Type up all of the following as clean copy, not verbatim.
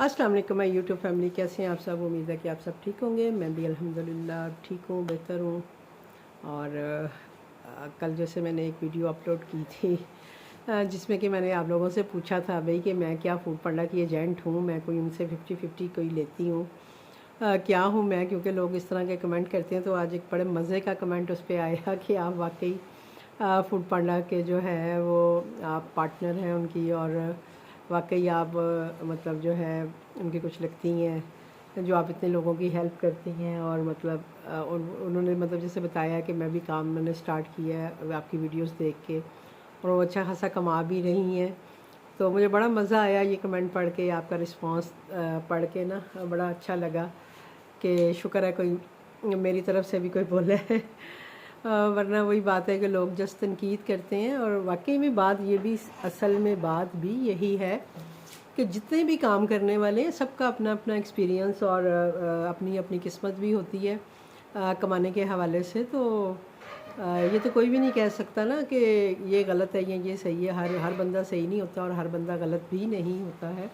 अस्सलाम वालेकुम my YouTube family, कैसे हैं आप सब। उम्मीद है कि आप सब ठीक होंगे। मैं भी अल्हम्दुलिल्लाह ठीक हूँ, बेहतर हूँ। और कल जैसे मैंने एक वीडियो अपलोड की थी जिसमें कि मैंने आप लोगों से पूछा था भाई कि मैं क्या फूड पांडा की एजेंट हूँ, मैं कोई उनसे 50-50 कोई लेती हूँ, क्या हूँ मैं। क्योंकि लोग इस तरह के कमेंट करते हैं। तो आज एक बड़े मज़े का कमेंट उस पर आया कि आप वाकई फूड पांडा के जो है वो आप पार्टनर हैं उनकी, और वाकई आप मतलब जो है उनकी कुछ लगती हैं, जो आप इतने लोगों की हेल्प करती हैं। और मतलब उन्होंने मतलब जैसे बताया कि मैं भी काम मैंने स्टार्ट किया है आपकी वीडियोस देख के, और वो अच्छा खासा कमा भी रही हैं। तो मुझे बड़ा मज़ा आया ये कमेंट पढ़ के, आपका रिस्पांस पढ़ के ना बड़ा अच्छा लगा कि शुक्र है कोई मेरी तरफ से भी कोई बोला है। वरना वही बात है कि लोग जस्ट तनकीद करते हैं। और वाकई में बात ये भी, असल में बात भी यही है कि जितने भी काम करने वाले हैं सबका अपना अपना एक्सपीरियंस और अपनी अपनी किस्मत भी होती है कमाने के हवाले से। तो ये तो कोई भी नहीं कह सकता ना कि ये गलत है या ये सही है। हर हर बंदा सही नहीं होता और हर बंदा गलत भी नहीं होता है।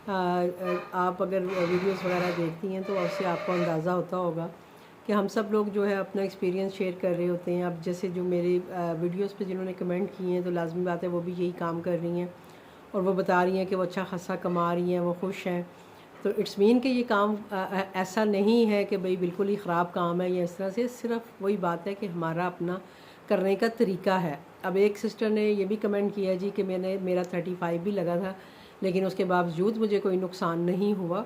आप अगर वीडियोस वगैरह देखती हैं तो उससे आपको अंदाज़ा होता होगा कि हम सब लोग जो है अपना एक्सपीरियंस शेयर कर रहे होते हैं। अब जैसे जो मेरे वीडियोस पे जिन्होंने कमेंट किए हैं, तो लाजमी बात है वो भी यही काम कर रही हैं और वो बता रही हैं कि वो अच्छा खासा कमा रही हैं, वो खुश हैं। तो इट्स मीन कि ये काम ऐसा नहीं है कि भाई बिल्कुल ही ख़राब काम है या इस तरह से। सिर्फ वही बात है कि हमारा अपना करने का तरीका है। अब एक सिस्टर ने ये भी कमेंट किया जी कि मेरा 35 भी लगा था, लेकिन उसके बावजूद मुझे कोई नुकसान नहीं हुआ।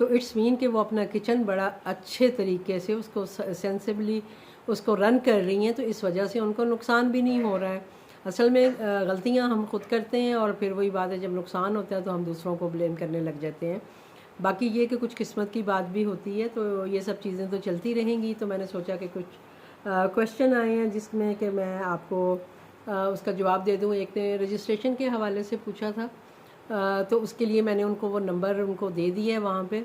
तो इट्स मीन कि वो अपना किचन बड़ा अच्छे तरीके से उसको सेंसिबली उसको रन कर रही हैं, तो इस वजह से उनको नुकसान भी नहीं हो रहा है। असल में गलतियां हम खुद करते हैं और फिर वही बात है, जब नुकसान होता है तो हम दूसरों को ब्लेम करने लग जाते हैं। बाकी ये कि कुछ किस्मत की बात भी होती है, तो ये सब चीज़ें तो चलती रहेंगी। तो मैंने सोचा कि कुछ क्वेश्चन आए हैं जिसमें कि मैं आपको उसका जवाब दे दूँ। एक ने रजिस्ट्रेशन के हवाले से पूछा था, तो उसके लिए मैंने उनको वो नंबर उनको दे दिया है। वहाँ पे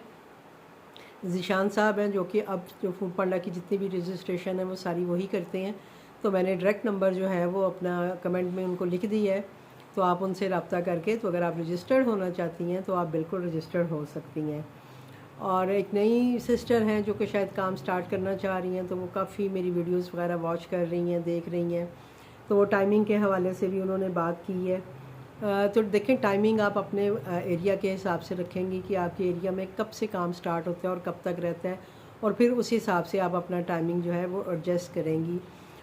ज़ीशान साहब हैं जो कि अब जो फूड पांडा की जितनी भी रजिस्ट्रेशन है वो सारी वही करते हैं। तो मैंने डायरेक्ट नंबर जो है वो अपना कमेंट में उनको लिख दिया है। तो आप उनसे रब्ता करके, तो अगर आप रजिस्टर्ड होना चाहती हैं तो आप बिल्कुल रजिस्टर्ड हो सकती हैं। और एक नई सिस्टर हैं जो कि शायद काम स्टार्ट करना चाह रही हैं, तो वो काफ़ी मेरी वीडियोस वगैरह वॉच कर रही हैं, देख रही हैं। तो वो टाइमिंग के हवाले से भी उन्होंने बात की है। तो देखें, टाइमिंग आप अपने एरिया के हिसाब से रखेंगी कि आपके एरिया में कब से काम स्टार्ट होता है और कब तक रहता है, और फिर उस हिसाब से आप अपना टाइमिंग जो है वो एडजस्ट करेंगी।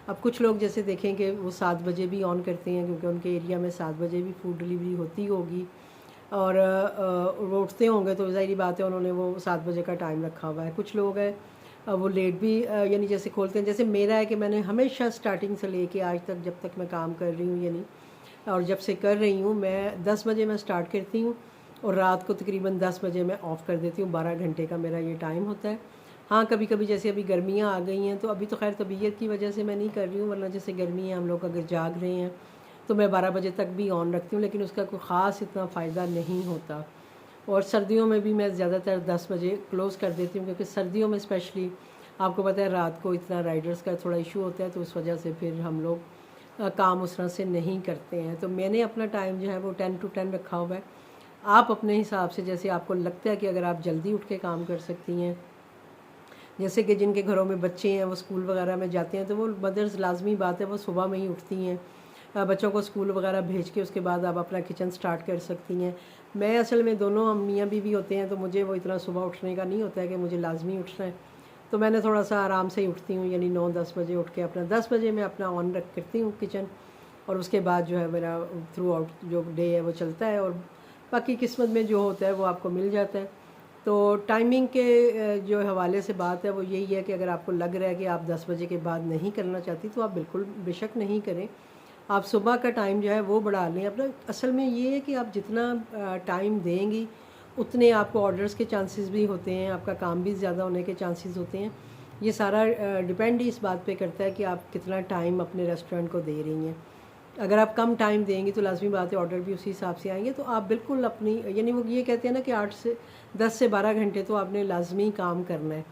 अब कुछ लोग जैसे देखें कि वो 7 बजे भी ऑन करते हैं, क्योंकि उनके एरिया में 7 बजे भी फूड डिलीवरी होती होगी, और वो उठते होंगे तो ज़ाहिर बात है उन्होंने वो 7 बजे का टाइम रखा हुआ है। कुछ लोग हैं वो लेट भी यानी जैसे खोलते हैं। जैसे मेरा है कि मैंने हमेशा स्टार्टिंग से लेके आज तक, जब तक मैं काम कर रही हूँ यानी, और जब से कर रही हूँ, मैं 10 बजे मैं स्टार्ट करती हूँ और रात को तकरीबन 10 बजे मैं ऑफ़ कर देती हूँ। 12 घंटे का मेरा ये टाइम होता है। हाँ, कभी कभी जैसे अभी गर्मियाँ आ गई हैं, तो अभी तो खैर तबीयत की वजह से मैं नहीं कर रही हूँ, वरना जैसे गर्मी है हम लोग अगर जाग रहे हैं तो मैं 12 बजे तक भी ऑन रखती हूँ, लेकिन उसका कोई ख़ास इतना फ़ायदा नहीं होता। और सर्दियों में भी मैं ज़्यादातर 10 बजे क्लोज़ कर देती हूँ, क्योंकि सर्दियों में स्पेशली आपको पता है रात को इतना राइडर्स का थोड़ा इशू होता है, तो उस वजह से फिर हम लोग काम उस तरह से नहीं करते हैं। तो मैंने अपना टाइम जो है वो 10 to 10 रखा हुआ है। आप अपने हिसाब से, जैसे आपको लगता है कि अगर आप जल्दी उठ के काम कर सकती हैं, जैसे कि जिनके घरों में बच्चे हैं वो स्कूल वगैरह में जाते हैं, तो वो मदर्स लाजमी बात है वो सुबह में ही उठती हैं, बच्चों को स्कूल वगैरह भेज के उसके बाद आप अपना किचन स्टार्ट कर सकती हैं। मैं असल में दोनों हम मियाँ बीवी होते हैं, तो मुझे वो इतना सुबह उठने का नहीं होता है कि मुझे लाजमी उठना है। तो मैंने थोड़ा सा आराम से ही उठती हूँ, यानी 9-10 बजे उठ के अपना 10 बजे मैं अपना ऑन रख करती हूँ किचन, और उसके बाद जो है मेरा थ्रू आउट जो डे है वो चलता है, और बाकी किस्मत में जो होता है वो आपको मिल जाता है। तो टाइमिंग के जो हवाले से बात है वो यही है कि अगर आपको लग रहा है कि आप 10 बजे के बाद नहीं करना चाहती, तो आप बिल्कुल बेशक नहीं करें। आप सुबह का टाइम जो है वो बढ़ा लें अपना। असल में ये है कि आप जितना टाइम देंगी उतने आपको ऑर्डर्स के चांसेस भी होते हैं, आपका काम भी ज़्यादा होने के चांसेस होते हैं। ये सारा डिपेंड ही इस बात पे करता है कि आप कितना टाइम अपने रेस्टोरेंट को दे रही हैं। अगर आप कम टाइम देंगी तो लाजमी बात है ऑर्डर भी उसी हिसाब से आएंगे। तो आप बिल्कुल अपनी, यानी वो ये कहते हैं ना कि 10 से 12 घंटे तो आपने लाजमी काम करना है।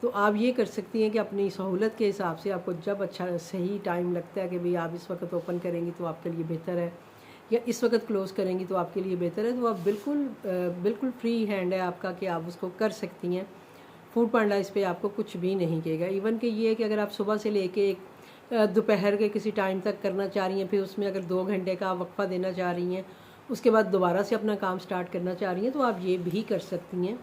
तो आप ये कर सकती हैं कि अपनी सहूलत के हिसाब से आपको जब अच्छा सही टाइम लगता है कि भाई आप इस वक्त ओपन करेंगी तो आपके लिए बेहतर है, या इस वक्त क्लोज़ करेंगी तो आपके लिए बेहतर है, तो आप बिल्कुल फ्री हैंड है आपका कि आप उसको कर सकती हैं। फूड पांडा इस पे आपको कुछ भी नहीं कहेगा। इवन कि ये है कि अगर आप सुबह से लेके दोपहर के किसी टाइम तक करना चाह रही हैं, फिर उसमें अगर 2 घंटे का वक्फा देना चाह रही हैं, उसके बाद दोबारा से अपना काम स्टार्ट करना चाह रही हैं, तो आप ये भी कर सकती हैं।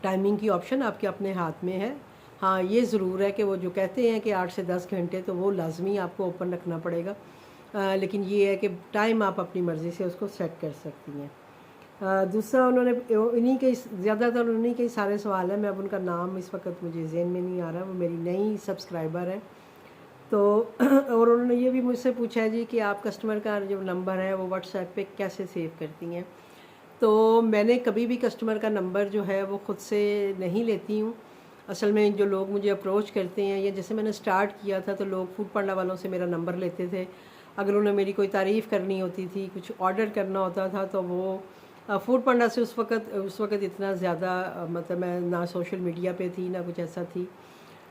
टाइमिंग की ऑप्शन आपके अपने हाथ में है। हाँ, ये ज़रूर है कि वो जो कहते हैं कि 8 से 10 घंटे तो वो लाजमी आपको ओपन रखना पड़ेगा, लेकिन ये है कि टाइम आप अपनी मर्ज़ी से उसको सेट कर सकती हैं। दूसरा उन्होंने इन्हीं के ज़्यादातर उन्हीं के सारे सवाल हैं, मैं अब उनका नाम इस वक्त मुझे ज़हन में नहीं आ रहा, वो मेरी नई सब्सक्राइबर है। तो और उन्होंने ये भी मुझसे पूछा है जी कि आप कस्टमर का जो नंबर है वो व्हाट्सएप पे कैसे सेव करती हैं। तो मैंने कभी भी कस्टमर का नंबर जो है वो ख़ुद से नहीं लेती हूँ। असल में जो लोग मुझे अप्रोच करते हैं, या जैसे मैंने स्टार्ट किया था तो लोग फूड पांडा वालों से मेरा नंबर लेते थे। अगर उन्हें मेरी कोई तारीफ़ करनी होती थी, कुछ ऑर्डर करना होता था, तो वो फूड पांडा से उस वक्त इतना ज़्यादा मतलब मैं ना सोशल मीडिया पे थी ना कुछ ऐसा थी,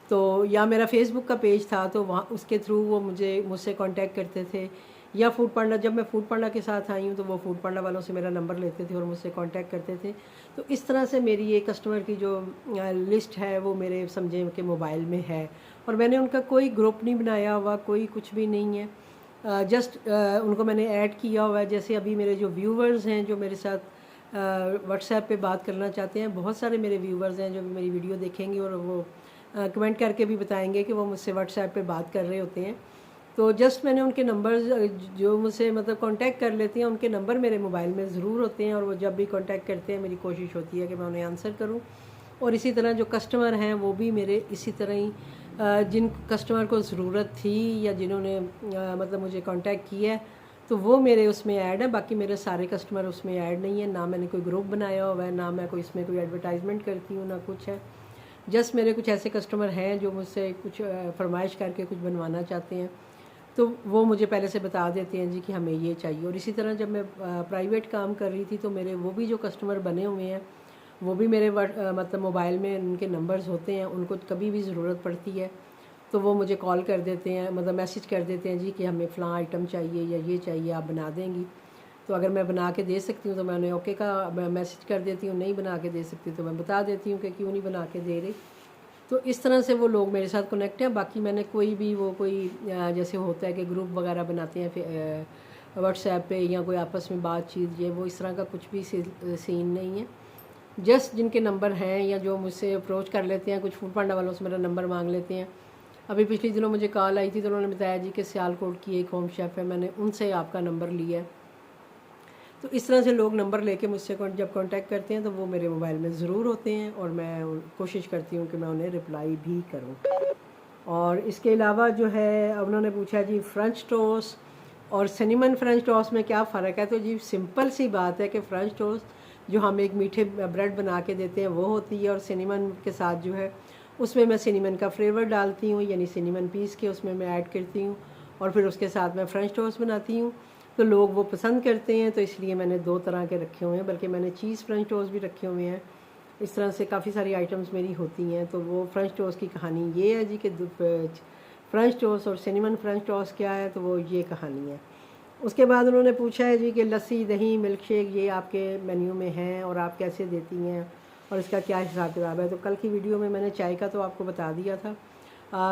तो या मेरा फेसबुक का पेज था, तो वहाँ उसके थ्रू वो मुझसे कांटेक्ट करते थे। या फूड पांडा, जब मैं फूड पांडा के साथ आई हूँ तो वो फूड पांडा वालों से मेरा नंबर लेते थे और मुझसे कांटेक्ट करते थे। तो इस तरह से मेरी ये कस्टमर की जो लिस्ट है वो मेरे समझे कि मोबाइल में है, और मैंने उनका कोई ग्रुप नहीं बनाया हुआ, कोई कुछ भी नहीं है। जस्ट उनको मैंने ऐड किया हुआ है। जैसे अभी मेरे जो व्यूवर्स हैं जो मेरे साथ व्हाट्सएप पे बात करना चाहते हैं, बहुत सारे मेरे व्यूवर्स हैं जो मेरी वीडियो देखेंगे और वो कमेंट करके भी बताएंगे कि वो मुझसे व्हाट्सएप पे बात कर रहे होते हैं। तो जस्ट मैंने उनके नंबर्स जो मुझसे मतलब कांटेक्ट कर लेते हैं, उनके नंबर मेरे मोबाइल में ज़रूर होते हैं, और वो जब भी कांटेक्ट करते हैं मेरी कोशिश होती है कि मैं उन्हें आंसर करूं। और इसी तरह जो कस्टमर हैं वो भी मेरे इसी तरह ही जिन कस्टमर को ज़रूरत थी या जिन्होंने मतलब मुझे कांटेक्ट किया है, तो वो मेरे उसमें ऐड है। बाकी मेरे सारे कस्टमर उसमें ऐड नहीं है, ना मैंने कोई ग्रुप बनाया हुआ है, ना मैं कोई इसमें कोई एडवर्टाइजमेंट करती हूँ, ना कुछ है। जस्ट मेरे कुछ ऐसे कस्टमर हैं जो मुझसे कुछ फरमाइश करके कुछ बनवाना चाहते हैं, तो वो मुझे पहले से बता देते हैं जी कि हमें ये चाहिए। और इसी तरह जब मैं प्राइवेट काम कर रही थी तो मेरे वो भी जो कस्टमर बने हुए हैं वो भी मेरे मतलब मोबाइल में उनके नंबर्स होते हैं। उनको कभी भी ज़रूरत पड़ती है तो वो मुझे कॉल कर देते हैं, मतलब मैसेज कर देते हैं जी कि हमें फ़लाँ आइटम चाहिए या ये चाहिए, आप बना देंगी। तो अगर मैं बना के दे सकती हूँ तो मैं उन्हें ओके का मैसेज कर देती हूँ, नहीं बना के दे सकती तो मैं बता देती हूँ कि क्यों नहीं बना के दे रही। तो इस तरह से वो लोग मेरे साथ कनेक्ट हैं। बाकी मैंने कोई भी वो कोई जैसे होता है कि ग्रुप वगैरह बनाते हैं फिर व्हाट्सएप पे या कोई आपस में बातचीत, ये वो इस तरह का कुछ भी सीन नहीं है। जस्ट जिनके नंबर हैं या जो मुझसे अप्रोच कर लेते हैं, कुछ फूड पांडा वालों से मेरा नंबर मांग लेते हैं। अभी पिछले दिनों मुझे कॉल आई थी तो उन्होंने बताया जी कि सियालकोट की एक होम शेफ़ है, मैंने उनसे आपका नंबर लिया है। तो इस तरह से लोग नंबर लेके मुझसे जब कांटेक्ट करते हैं तो वो मेरे मोबाइल में ज़रूर होते हैं, और मैं कोशिश करती हूँ कि मैं उन्हें रिप्लाई भी करूँ। और इसके अलावा जो है उन्होंने पूछा जी फ्रेंच टोस्ट और सिनेमन फ्रेंच टोस्ट में क्या फ़र्क है। तो जी सिंपल सी बात है कि फ्रेंच टोस्ट जो हम एक मीठे ब्रेड बना के देते हैं वो होती है, और सिनेमन के साथ जो है उसमें मैं सिनेमन का फ्लेवर डालती हूँ, यानी सिनेमन पीस के उसमें मैं ऐड करती हूँ, और फिर उसके साथ मैं फ्रेंच टोस्ट बनाती हूँ। तो लोग वो पसंद करते हैं, तो इसलिए मैंने 2 तरह के रखे हुए हैं, बल्कि मैंने चीज़ फ्रेंच टोस्ट भी रखे हुए हैं। इस तरह से काफ़ी सारी आइटम्स मेरी होती हैं। तो वो फ्रेंच टोस्ट की कहानी ये है जी कि फ्रेंच टोस्ट और सिनेमन फ्रेंच टोस्ट क्या है, तो वो ये कहानी है। उसके बाद उन्होंने पूछा है जी कि लस्सी, दही, मिल्क शेक ये आपके मेन्यू में हैं और आप कैसे देती हैं और इसका क्या हिसाब किताब है। तो कल की वीडियो में मैंने चाय का तो आपको बता दिया था।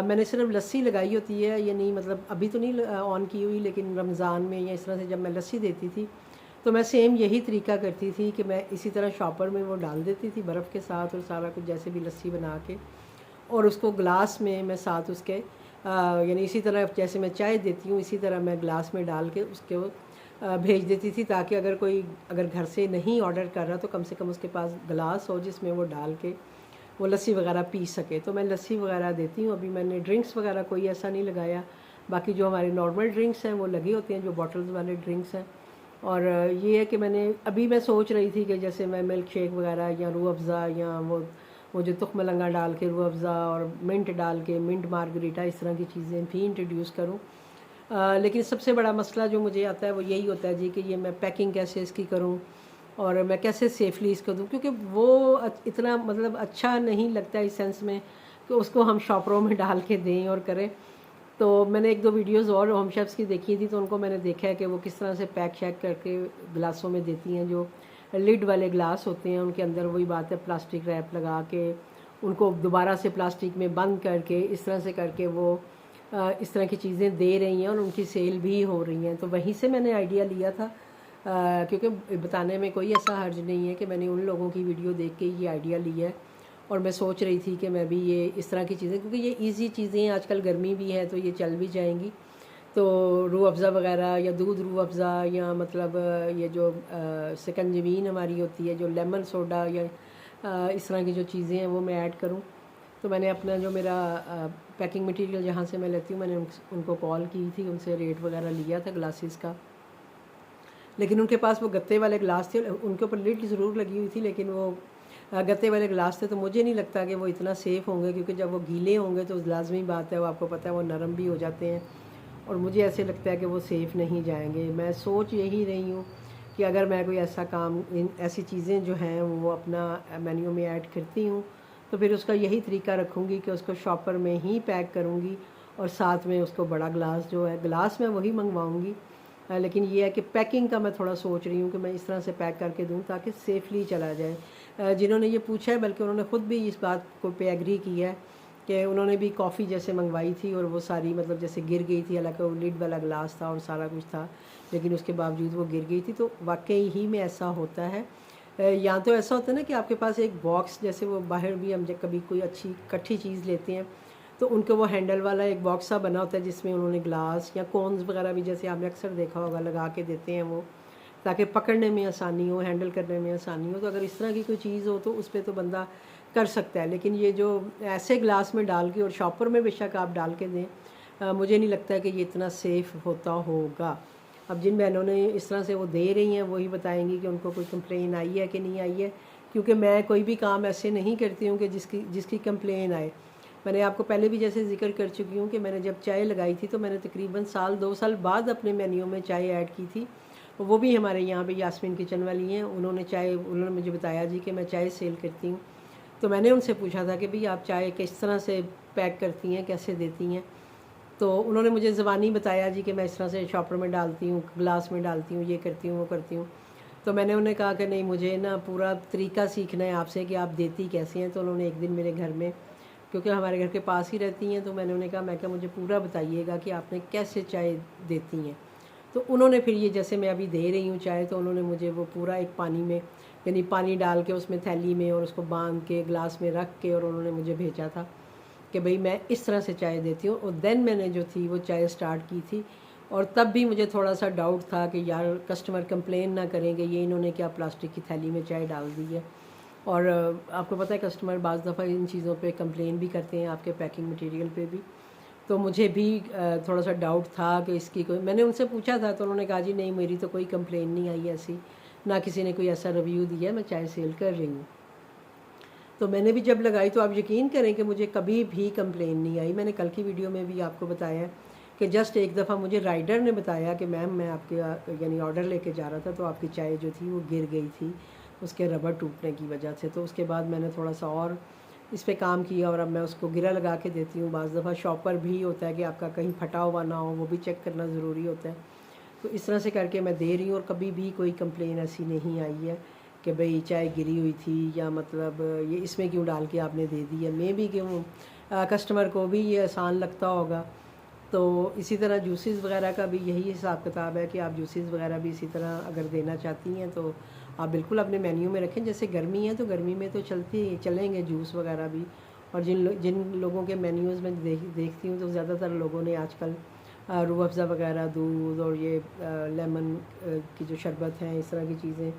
मैंने सिर्फ लस्सी लगाई होती है, ये नहीं मतलब अभी तो नहीं ऑन की हुई, लेकिन रमज़ान में या इस तरह से जब मैं लस्सी देती थी तो मैं सेम यही तरीका करती थी कि मैं इसी तरह शॉपर में वो डाल देती थी बर्फ़ के साथ और सारा कुछ जैसे भी लस्सी बना के, और उसको ग्लास में मैं साथ उसके यानी इसी तरह जैसे मैं चाय देती हूँ इसी तरह मैं ग्लास में डाल के उसके भेज देती थी, ताकि अगर घर से नहीं ऑर्डर कर रहा तो कम से कम उसके पास गिलास हो जिसमें वो डाल के वो लस्सी वगैरह पी सके। तो मैं लस्सी वगैरह देती हूँ। अभी मैंने ड्रिंक्स वगैरह कोई ऐसा नहीं लगाया, बाकी जो हमारे नॉर्मल ड्रिंक्स हैं वो लगे होते हैं, जो बॉटल्स वाले ड्रिंक्स हैं। और ये है कि मैं सोच रही थी कि जैसे मैं मिल्क शेक वगैरह या रूह अफ़ज़ा या वो जो तुख मलंगा डाल के रूह अफ़ज़ा और मिंट डाल के मिंट मार्गरीटा इस तरह की चीज़ें भी इंट्रोड्यूस करूँ। लेकिन सबसे बड़ा मसला जो मुझे आता है वो यही होता है जी कि ये मैं पैकिंग कैसे इसकी करूँ और मैं कैसे सेफली इसको दूँ, क्योंकि वो इतना मतलब अच्छा नहीं लगता इस सेंस में कि उसको हम शॉपरों में डाल के दें और करें। तो मैंने एक दो वीडियोस और होम शेफ्स की देखी थी, तो उनको मैंने देखा है कि वो किस तरह से पैक शैक करके गिलासों में देती हैं। जो लिड वाले ग्लास होते हैं उनके अंदर वही बात है, प्लास्टिक रैप लगा के उनको दोबारा से प्लास्टिक में बंद करके इस तरह से करके वो इस तरह की चीज़ें दे रही हैं और उनकी सेल भी हो रही हैं। तो वहीं से मैंने आइडिया लिया था, क्योंकि बताने में कोई ऐसा हर्ज नहीं है कि मैंने उन लोगों की वीडियो देख के ये आइडिया लिया है। और मैं सोच रही थी कि मैं भी ये इस तरह की चीज़ें, क्योंकि ये इजी चीज़ें हैं, आजकल गर्मी भी है तो ये चल भी जाएंगी। तो रूह अफ़ज़ा वगैरह या दूध रूह अफ़ज़ा या मतलब ये जो सिकंजवीन हमारी होती है, जो लेमन सोडा या इस तरह की जो चीज़ें हैं वो मैं ऐड करूँ। तो मैंने अपना जो मेरा पैकिंग मटेरियल जहाँ से मैं लेती हूँ, मैंने उनको कॉल की थी, उनसे रेट वगैरह लिया था ग्लासेस का। लेकिन उनके पास वो गत्ते वाले ग्लास थे, उनके ऊपर लिड ज़रूर लगी हुई थी, लेकिन वो गत्ते वाले ग्लास थे। तो मुझे नहीं लगता कि वो इतना सेफ़ होंगे, क्योंकि जब वो गीले होंगे तो लाजमी बात है, वो आपको पता है वो नरम भी हो जाते हैं, और मुझे ऐसे लगता है कि वो सेफ़ नहीं जाएंगे। मैं सोच यही रही हूँ कि अगर मैं कोई ऐसा काम, ऐसी चीज़ें जो हैं वो अपना मेन्यू में ऐड करती हूँ, तो फिर उसका यही तरीका रखूँगी कि उसको शॉपर में ही पैक करूँगी, और साथ में उसको बड़ा ग्लास जो है, ग्लास मैं वही मंगवाऊँगी। लेकिन ये है कि पैकिंग का मैं थोड़ा सोच रही हूँ कि मैं इस तरह से पैक करके दूँ ताकि सेफ़ली चला जाए। जिन्होंने ये पूछा है, बल्कि उन्होंने ख़ुद भी इस बात को पे एग्री किया है कि उन्होंने भी कॉफ़ी जैसे मंगवाई थी और वो सारी मतलब जैसे गिर गई थी, हालांकि वो लिड वाला ग्लास था और सारा कुछ था, लेकिन उसके बावजूद वो गिर गई थी। तो वाकई ही में ऐसा होता है। या तो ऐसा होता है ना कि आपके पास एक बॉक्स, जैसे वो बाहर भी हम जब कभी कोई अच्छी कट्ठी चीज़ लेते हैं तो उनके वो हैंडल वाला एक बॉक्स सा बना होता है, जिसमें उन्होंने ग्लास या कोन्स वगैरह भी, जैसे आपने अक्सर देखा होगा, लगा के देते हैं वो, ताकि पकड़ने में आसानी हो, हैंडल करने में आसानी हो। तो अगर इस तरह की कोई चीज़ हो तो उस पर तो बंदा कर सकता है। लेकिन ये जो ऐसे ग्लास में डाल के और शॉपर में बेशक आप डाल के दें, मुझे नहीं लगता कि ये इतना सेफ़ होता होगा। अब जिन बहनों ने इस तरह से वो दे रही हैं वही बताएंगी कि उनको कोई कंप्लेन आई है कि नहीं आई है, क्योंकि मैं कोई भी काम ऐसे नहीं करती हूँ कि जिसकी कंप्लेन आए। मैंने आपको पहले भी जैसे जिक्र कर चुकी हूँ कि मैंने जब चाय लगाई थी तो मैंने तकरीबन साल 2 साल बाद अपने मेन्यू में चाय ऐड की थी। वो भी हमारे यहाँ पे यास्मीन किचन वाली हैं, उन्होंने मुझे बताया जी कि मैं चाय सेल करती हूँ। तो मैंने उनसे पूछा था कि भाई आप चाय किस तरह से पैक करती हैं, कैसे देती हैं। तो उन्होंने मुझे ज़बानी बताया जी कि मैं इस तरह से शॉपर में डालती हूँ, ग्लास में डालती हूँ, ये करती हूँ, वो करती हूँ। तो मैंने उन्हें कहा कि नहीं, मुझे ना पूरा तरीका सीखना है आपसे कि आप देती कैसे हैं। तो उन्होंने एक दिन मेरे घर में, क्योंकि हमारे घर के पास ही रहती हैं, तो मैंने उन्हें कहा, मैं क्या मुझे पूरा बताइएगा कि आपने कैसे चाय देती हैं। तो उन्होंने फिर ये जैसे मैं अभी दे रही हूँ चाय, तो उन्होंने मुझे वो पूरा एक पानी में, यानी पानी डाल के उसमें थैली में और उसको बांध के ग्लास में रख के, और उन्होंने मुझे भेजा था कि भाई मैं इस तरह से चाय देती हूँ। और देन मैंने जो थी वो चाय स्टार्ट की थी। और तब भी मुझे थोड़ा सा डाउट था कि यार कस्टमर कंप्लेन ना करेंगे, ये इन्होंने क्या प्लास्टिक की थैली में चाय डाल दी है। और आपको पता है कस्टमर बाज़ दफ़ा इन चीज़ों पे कंप्लेन भी करते हैं, आपके पैकिंग मटेरियल पे भी। तो मुझे भी थोड़ा सा डाउट था कि इसकी कोई, मैंने उनसे पूछा था तो उन्होंने कहा जी नहीं, मेरी तो कोई कंप्लेन नहीं आई ऐसी, ना किसी ने कोई ऐसा रिव्यू दिया, मैं चाय सेल कर रही हूँ। तो मैंने भी जब लगाई तो आप यकीन करें कि मुझे कभी भी कंप्लेन नहीं आई। मैंने कल की वीडियो में भी आपको बताया कि जस्ट एक दफ़ा मुझे राइडर ने बताया कि मैम मैं आपके यानी ऑर्डर लेके जा रहा था तो आपकी चाय जो थी वो गिर गई थी उसके रबर टूटने की वजह से। तो उसके बाद मैंने थोड़ा सा और इस पे काम किया और अब मैं उसको गिरा लगा के देती हूँ। बाज़ दफ़ा शॉपर भी होता है कि आपका कहीं फटा हुआ ना हो, वो भी चेक करना ज़रूरी होता है। तो इस तरह से करके मैं दे रही हूँ और कभी भी कोई कंप्लेन ऐसी नहीं आई है कि भाई चाय गिरी हुई थी या मतलब ये इसमें क्यों डाल के आपने दे दी है। मैं भी क्यों, कस्टमर को भी ये आसान लगता होगा। तो इसी तरह जूसेस वगैरह का भी यही हिसाब किताब है कि आप जूसेस वगैरह भी इसी तरह अगर देना चाहती हैं तो आप बिल्कुल अपने मेन्यू में रखें। जैसे गर्मी है तो गर्मी में तो चलेंगे जूस वगैरह भी। और जिन लोगों के मेन्यूज़ में देखती हूँ तो ज़्यादातर लोगों ने आजकल रूह अफ़ज़ा वगैरह, दूध और ये लेमन की जो शरबत हैं, इस तरह की चीज़ें,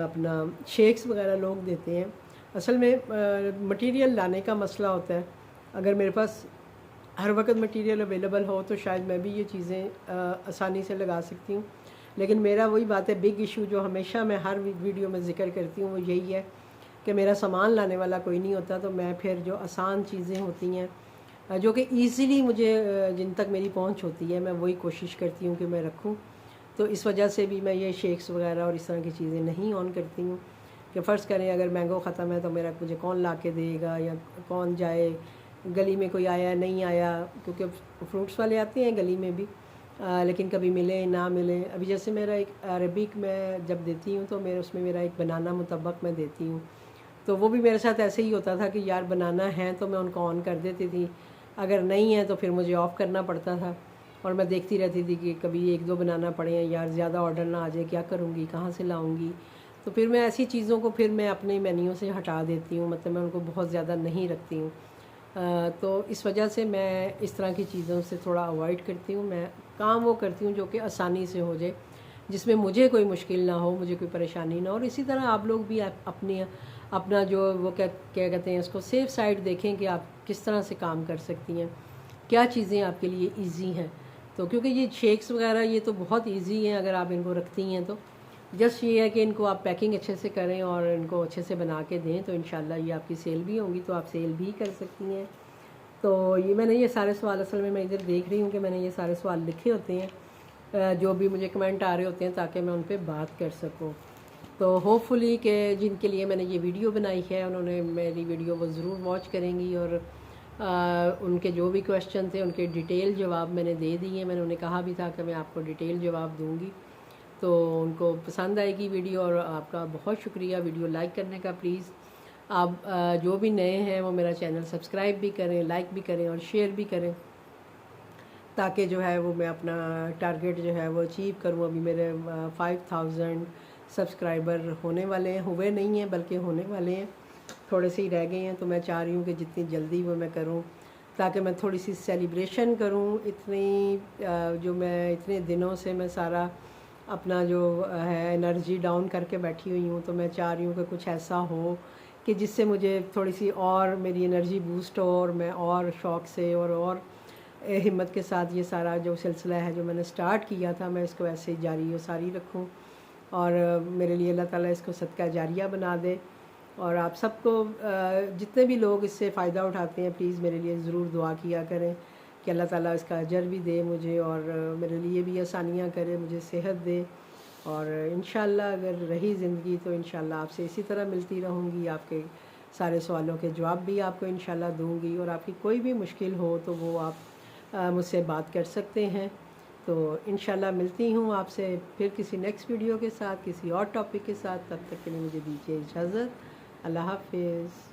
अपना शेक्स वगैरह लोग देते हैं। असल में मटेरियल लाने का मसला होता है। अगर मेरे पास हर वक्त मटेरियल अवेलेबल हो तो शायद मैं भी ये चीज़ें आसानी से लगा सकती हूँ। लेकिन मेरा वही बात है, बिग इशू जो हमेशा मैं हर वीडियो में ज़िक्र करती हूँ वो यही है कि मेरा सामान लाने वाला कोई नहीं होता। तो मैं फिर जो आसान चीज़ें होती हैं जो कि ईज़िली मुझे जिन तक मेरी पहुँच होती है, मैं वही कोशिश करती हूँ कि मैं रखूँ। तो इस वजह से भी मैं ये शेक्स वगैरह और इस तरह की चीज़ें नहीं ऑन करती हूँ कि फ़र्ज़ करें अगर मैंगो ख़त्म है तो मुझे कौन ला के देगा या कौन जाए गली में कोई आया नहीं आया, क्योंकि फ्रूट्स वाले आते हैं गली में भी, लेकिन कभी मिले ना मिले। अभी जैसे मेरा एक अरबिक मैं जब देती हूँ तो मेरे उसमें मेरा एक बनाना मुतब्बक मैं देती हूँ, तो वो भी मेरे साथ ऐसे ही होता था कि यार बनाना है तो मैं उनको ऑन कर देती थी, अगर नहीं है तो फिर मुझे ऑफ़ करना पड़ता था। और मैं देखती रहती थी कि कभी एक दो बनाना पड़े हैं, यार ज़्यादा ऑर्डर ना आ जाए, क्या करूँगी, कहाँ से लाऊँगी। तो फिर मैं ऐसी चीज़ों को फिर मैं अपने मेन्यू से हटा देती हूँ, मतलब मैं उनको बहुत ज़्यादा नहीं रखती हूँ। तो इस वजह से मैं इस तरह की चीज़ों से थोड़ा अवॉइड करती हूँ। मैं काम वो करती हूँ जो कि आसानी से हो जाए, जिसमें मुझे कोई मुश्किल ना हो, मुझे कोई परेशानी ना हो। और इसी तरह आप लोग भी अपनी अपना जो वो क्या क्या कहते हैं उसको सेफ़ साइड देखें कि आप किस तरह से काम कर सकती हैं, क्या चीज़ें आपके लिए ईज़ी हैं। तो क्योंकि ये शेक्स वगैरह ये तो बहुत ईज़ी हैं अगर आप इनको रखती हैं तो। जस्ट ये है कि इनको आप पैकिंग अच्छे से करें और इनको अच्छे से बना के दें, तो इंशाल्लाह ये आपकी सेल भी होंगी, तो आप सेल भी कर सकती हैं। तो ये मैंने ये सारे सवाल असल में मैं इधर देख रही हूँ कि मैंने ये सारे सवाल लिखे होते हैं, जो भी मुझे कमेंट आ रहे होते हैं, ताकि मैं उन पर बात कर सकूँ। तो होपफुली कि जिनके लिए मैंने ये वीडियो बनाई है उन्होंने मेरी वीडियो को ज़रूर वॉच करेंगी, और उनके जो भी क्वेश्चन थे उनके डिटेल जवाब मैंने दे दिए। मैंने उन्हें कहा भी था कि मैं आपको डिटेल जवाब दूंगी, तो उनको पसंद आएगी वीडियो। और आपका बहुत शुक्रिया वीडियो लाइक करने का। प्लीज़ आप जो भी नए हैं वो मेरा चैनल सब्सक्राइब भी करें, लाइक भी करें और शेयर भी करें, ताकि जो है वो मैं अपना टारगेट जो है वो अचीव करूँ। अभी मेरे 5000 सब्सक्राइबर होने वाले हैं, हुए नहीं हैं बल्कि होने वाले हैं, थोड़े से ही रह गए हैं। तो मैं चाह रही हूँ कि जितनी जल्दी वो मैं करूँ, ताकि मैं थोड़ी सी सेलिब्रेशन करूँ। जो मैं इतने दिनों से मैं सारा अपना जो है एनर्जी डाउन करके बैठी हुई हूँ, तो मैं चाह रही हूँ कि कुछ ऐसा हो कि जिससे मुझे थोड़ी सी और मेरी एनर्जी बूस्ट हो, और मैं और शौक़ से और हिम्मत के साथ ये सारा जो सिलसिला है जो मैंने स्टार्ट किया था, मैं इसको ऐसे ही जारी और सारी रखूँ। और मेरे लिए अल्लाह ताला इसको सदका जारिया बना दे। और आप सबको जितने भी लोग इससे फ़ायदा उठाते हैं, प्लीज़ मेरे लिए ज़रूर दुआ किया करें कि अल्लाह ताला इसका अजर भी दे मुझे, और मेरे लिए भी आसानियाँ करे, मुझे सेहत दे। और इंशाल्लाह अगर रही ज़िंदगी तो इंशाल्लाह आपसे इसी तरह मिलती रहूँगी, आपके सारे सवालों के जवाब भी आपको इंशाल्लाह दूँगी। और आपकी कोई भी मुश्किल हो तो वो आप मुझसे बात कर सकते हैं। तो इंशाल्लाह मिलती हूँ आपसे फिर किसी नेक्स्ट वीडियो के साथ, किसी और टॉपिक के साथ। तब तक के लिए मुझे दीजिए इजाज़त। अल्लाह हाफ़िज़।